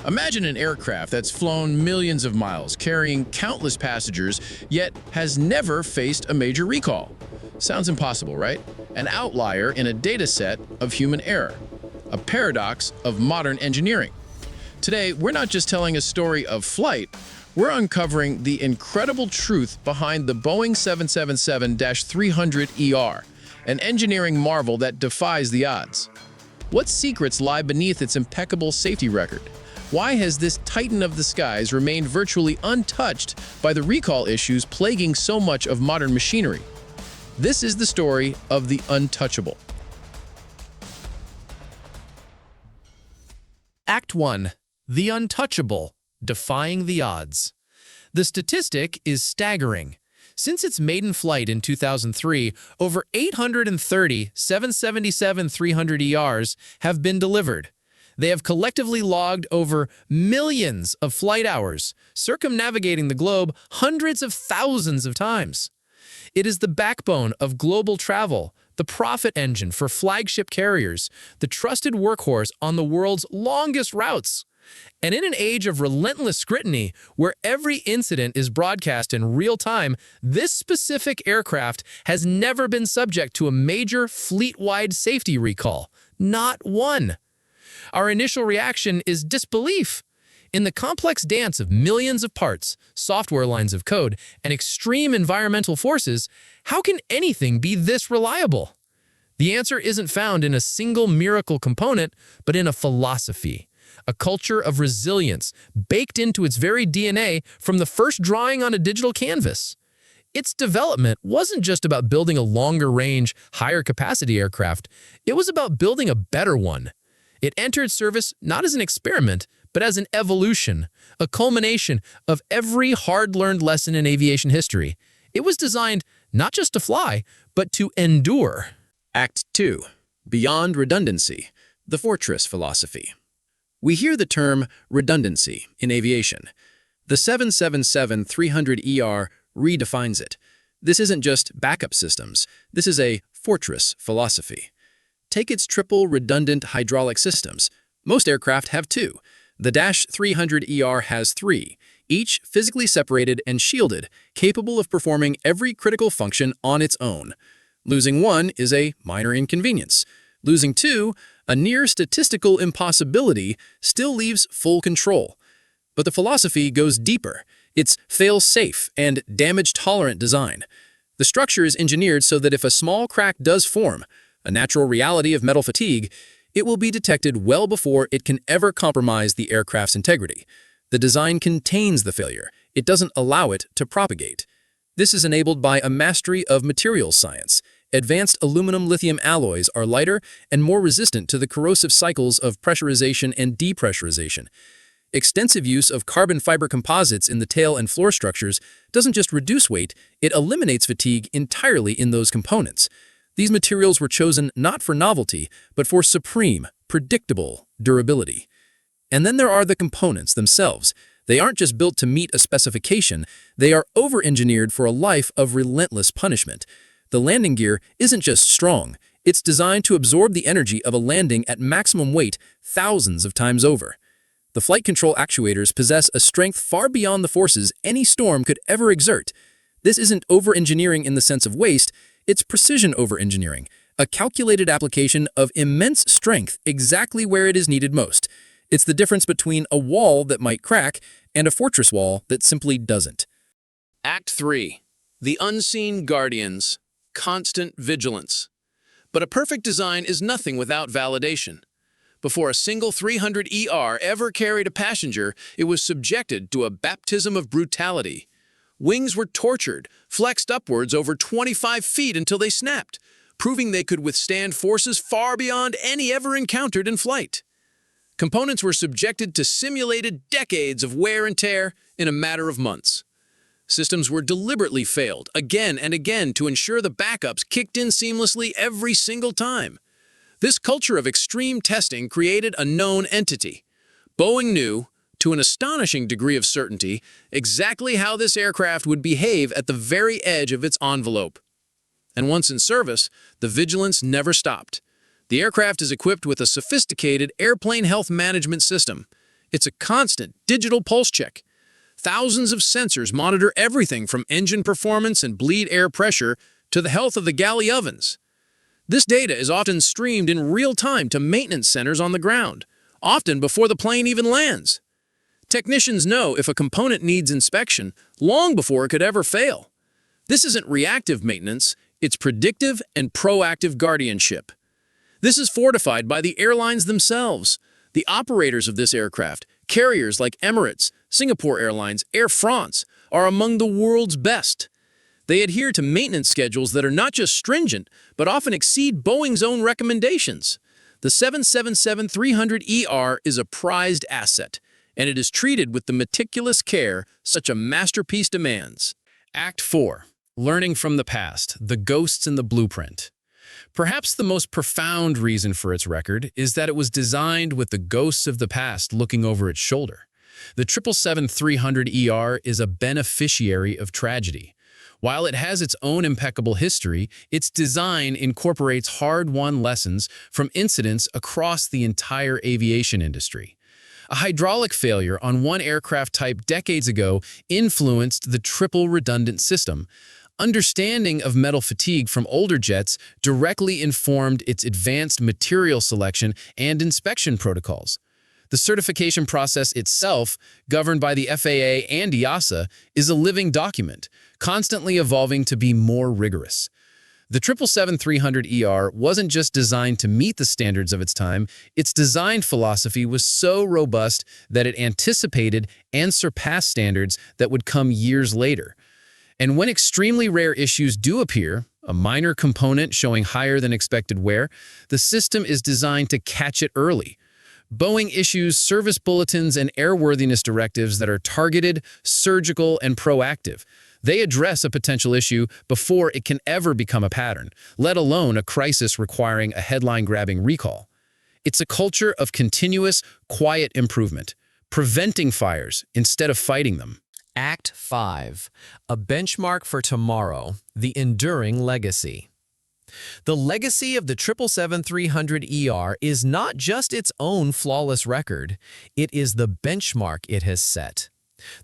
Imagine an aircraft that's flown millions of miles, carrying countless passengers, yet has never faced a major recall. Sounds impossible, right? An outlier in a data set of human error. A paradox of modern engineering. Today, we're not just telling a story of flight, we're uncovering the incredible truth behind the Boeing 777-300ER, an engineering marvel that defies the odds. What secrets lie beneath its impeccable safety record? Why has this titan of the skies remained virtually untouched by the recall issues plaguing so much of modern machinery? This is the story of the Untouchable. Act 1. The Untouchable, Defying the Odds. The statistic is staggering. Since its maiden flight in 2003, over 830 777-300ERs have been delivered. They have collectively logged over millions of flight hours, circumnavigating the globe hundreds of thousands of times. It is the backbone of global travel, the profit engine for flagship carriers, the trusted workhorse on the world's longest routes. And in an age of relentless scrutiny, where every incident is broadcast in real time, this specific aircraft has never been subject to a major fleet-wide safety recall. Not one. Our initial reaction is disbelief. In the complex dance of millions of parts, software lines of code, and extreme environmental forces, how can anything be this reliable? The answer isn't found in a single miracle component, but in a philosophy, a culture of resilience baked into its very DNA from the first drawing on a digital canvas. Its development wasn't just about building a longer-range, higher-capacity aircraft. It was about building a better one. It entered service not as an experiment, but as an evolution, a culmination of every hard-learned lesson in aviation history. It was designed not just to fly, but to endure. Act 2. Beyond Redundancy, the Fortress Philosophy. We hear the term redundancy in aviation. The 777-300ER redefines it. This isn't just backup systems. This is a fortress philosophy. Take its triple redundant hydraulic systems. Most aircraft have two. The -300ER has three, each physically separated and shielded, capable of performing every critical function on its own. Losing one is a minor inconvenience. Losing two, a near statistical impossibility, still leaves full control. But the philosophy goes deeper. It's fail-safe and damage-tolerant design. The structure is engineered so that if a small crack does form, a natural reality of metal fatigue, it will be detected well before it can ever compromise the aircraft's integrity. The design contains the failure. It doesn't allow it to propagate. This is enabled by a mastery of materials science. Advanced aluminum-lithium alloys are lighter and more resistant to the corrosive cycles of pressurization and depressurization. Extensive use of carbon fiber composites in the tail and floor structures doesn't just reduce weight, it eliminates fatigue entirely in those components. These materials were chosen not for novelty, but for supreme, predictable durability. And then there are the components themselves. They aren't just built to meet a specification, they are over-engineered for a life of relentless punishment. The landing gear isn't just strong, it's designed to absorb the energy of a landing at maximum weight thousands of times over. The flight control actuators possess a strength far beyond the forces any storm could ever exert. This isn't over-engineering in the sense of waste, it's precision over-engineering, a calculated application of immense strength exactly where it is needed most. It's the difference between a wall that might crack and a fortress wall that simply doesn't. Act 3. The Unseen Guardians, Constant Vigilance. But a perfect design is nothing without validation. Before a single 300ER ever carried a passenger, it was subjected to a baptism of brutality. Wings were tortured, flexed upwards over 25 feet until they snapped, proving they could withstand forces far beyond any ever encountered in flight. Components were subjected to simulated decades of wear and tear in a matter of months. Systems were deliberately failed again and again to ensure the backups kicked in seamlessly every single time. This culture of extreme testing created a known entity. Boeing knew, to an astonishing degree of certainty, exactly how this aircraft would behave at the very edge of its envelope. And once in service, the vigilance never stopped. The aircraft is equipped with a sophisticated airplane health management system. It's a constant digital pulse check. Thousands of sensors monitor everything from engine performance and bleed air pressure to the health of the galley ovens. This data is often streamed in real time to maintenance centers on the ground, often before the plane even lands. Technicians know if a component needs inspection long before it could ever fail. This isn't reactive maintenance, it's predictive and proactive guardianship. This is fortified by the airlines themselves. The operators of this aircraft, carriers like Emirates, Singapore Airlines, Air France, are among the world's best. They adhere to maintenance schedules that are not just stringent, but often exceed Boeing's own recommendations. The 777-300ER is a prized asset, and it is treated with the meticulous care such a masterpiece demands. Act 4. Learning from the past, the ghosts in the blueprint. Perhaps the most profound reason for its record is that it was designed with the ghosts of the past looking over its shoulder. The 777-300ER is a beneficiary of tragedy. While it has its own impeccable history, its design incorporates hard-won lessons from incidents across the entire aviation industry. A hydraulic failure on one aircraft type decades ago influenced the triple redundant system. Understanding of metal fatigue from older jets directly informed its advanced material selection and inspection protocols. The certification process itself, governed by the FAA and EASA, is a living document, constantly evolving to be more rigorous. The 777-300ER wasn't just designed to meet the standards of its time, its design philosophy was so robust that it anticipated and surpassed standards that would come years later. And when extremely rare issues do appear, a minor component showing higher than expected wear, the system is designed to catch it early. Boeing issues service bulletins and airworthiness directives that are targeted, surgical, and proactive. They address a potential issue before it can ever become a pattern, let alone a crisis requiring a headline-grabbing recall. It's a culture of continuous, quiet improvement, preventing fires instead of fighting them. Act 5. A benchmark for tomorrow, the enduring legacy. The legacy of the 777-300ER is not just its own flawless record, it is the benchmark it has set.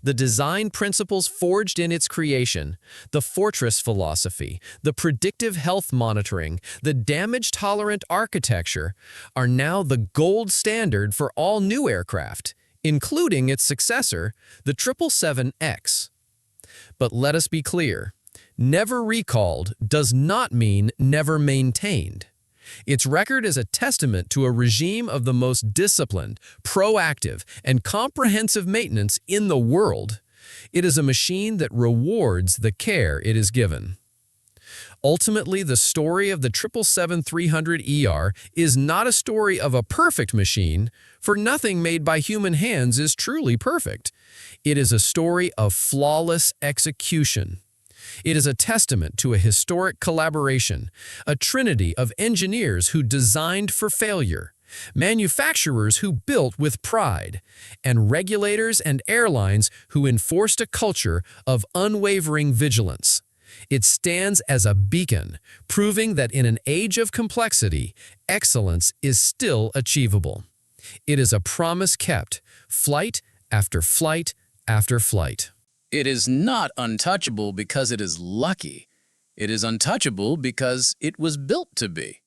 The design principles forged in its creation, the fortress philosophy, the predictive health monitoring, the damage-tolerant architecture, are now the gold standard for all new aircraft, including its successor, the 777X. But let us be clear, never recalled does not mean never maintained. Its record is a testament to a regime of the most disciplined, proactive, and comprehensive maintenance in the world. It is a machine that rewards the care it is given. Ultimately, the story of the 777-300ER is not a story of a perfect machine, for nothing made by human hands is truly perfect. It is a story of flawless execution. It is a testament to a historic collaboration, a trinity of engineers who designed for failure, manufacturers who built with pride, and regulators and airlines who enforced a culture of unwavering vigilance. It stands as a beacon, proving that in an age of complexity, excellence is still achievable. It is a promise kept, flight after flight after flight. It is not untouchable because it is lucky. It is untouchable because it was built to be.